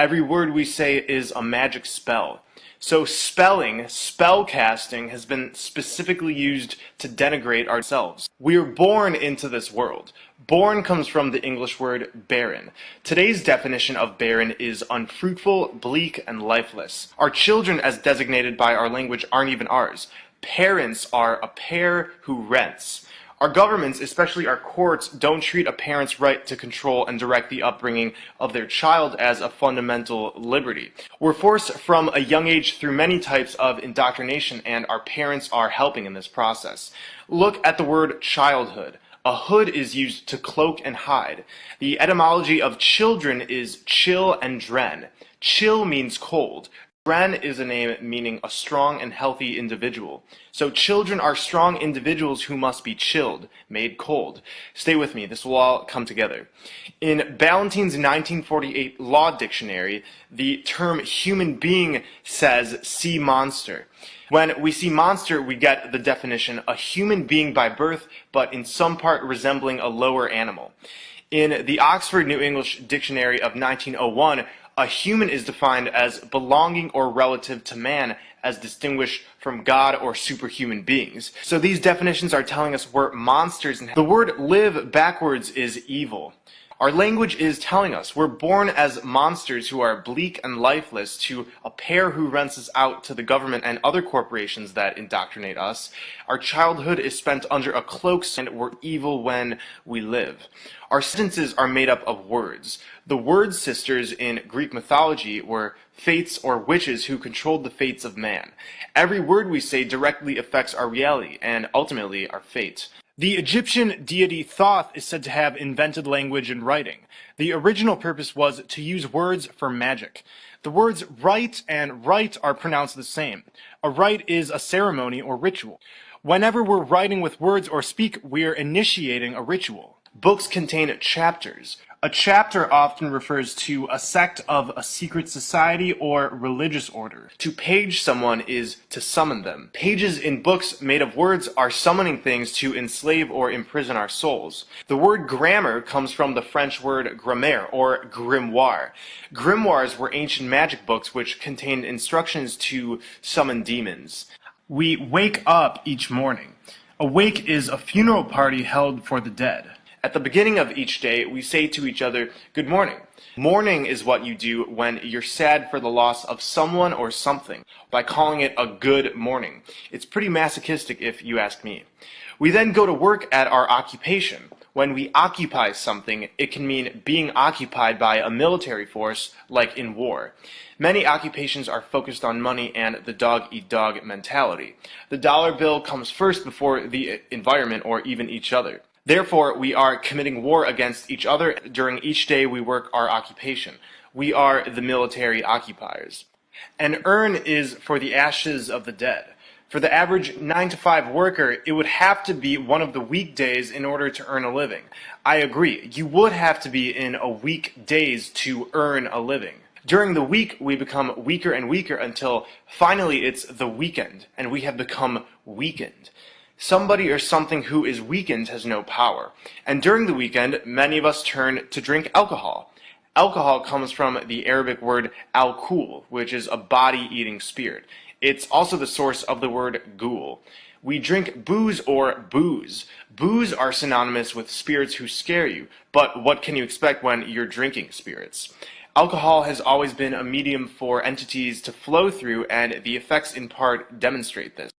Every word we say is a magic spell. So spelling, spell casting, has been specifically used to denigrate ourselves. We are born into this world. Born comes from the English word barren. Today's definition of barren is unfruitful, bleak, and lifeless. Our children, as designated by our language, aren't even ours. Parents are a pair who rents. Our governments, especially our courts, don't treat a parent's right to control and direct the upbringing of their child as a fundamental liberty. We're forced from a young age through many types of indoctrination, and our parents are helping in this process. Look at the word childhood. A hood is used to cloak and hide. The etymology of children is chill and dren. Chill means cold. Dren is a name meaning a strong and healthy individual. So children are strong individuals who must be chilled, made cold. Stay with me, this will all come together. In Ballantyne's 1948 Law Dictionary, the term human being says sea monster. When we see monster, we get the definition, a human being by birth, but in some part resembling a lower animal. In the Oxford New English Dictionary of 1901, a human is defined as belonging or relative to man, as distinguished from God or superhuman beings. So these definitions are telling us we're monsters, and the word live backwards is evil. Our language is telling us we're born as monsters who are bleak and lifeless to a pair who rents us out to the government and other corporations that indoctrinate us. Our childhood is spent under a cloak, and we're evil when we live. Our sentences are made up of words. The word sisters in Greek mythology were fates or witches who controlled the fates of man. Every word we say directly affects our reality and ultimately our fate. The Egyptian deity Thoth is said to have invented language and writing. The original purpose was to use words for magic. The words write and write are pronounced the same. A rite is a ceremony or ritual. Whenever we're writing with words or speak, we're initiating a ritual. Books contain chapters. A chapter often refers to a sect of a secret society or religious order. To page someone is to summon them. Pages in books made of words are summoning things to enslave or imprison our souls. The word grammar comes from the French word grammaire or grimoire. Grimoires were ancient magic books which contained instructions to summon demons. We wake up each morning. A wake is a funeral party held for the dead. At the beginning of each day, we say to each other, "Good morning." Mourning is what you do when you're sad for the loss of someone or something, by calling it a good morning. It's pretty masochistic if you ask me. We then go to work at our occupation. When we occupy something, it can mean being occupied by a military force, like in war. Many occupations are focused on money and the dog-eat-dog mentality. The dollar bill comes first before the environment or even each other. Therefore, we are committing war against each other during each day we work our occupation. We are the military occupiers. An urn is for the ashes of the dead. For the average 9-to-5 worker, it would have to be one of the weekdays in order to earn a living. I agree, you would have to be in a weekdays to earn a living. During the week, we become weaker and weaker until finally it's the weekend, and we have become weakened. Somebody or something who is weakened has no power. And during the weekend, many of us turn to drink alcohol. Alcohol comes from the Arabic word al-kul, which is a body-eating spirit. It's also the source of the word ghoul. We drink booze or booze. Booze are synonymous with spirits who scare you, but what can you expect when you're drinking spirits? Alcohol has always been a medium for entities to flow through, and the effects in part demonstrate this.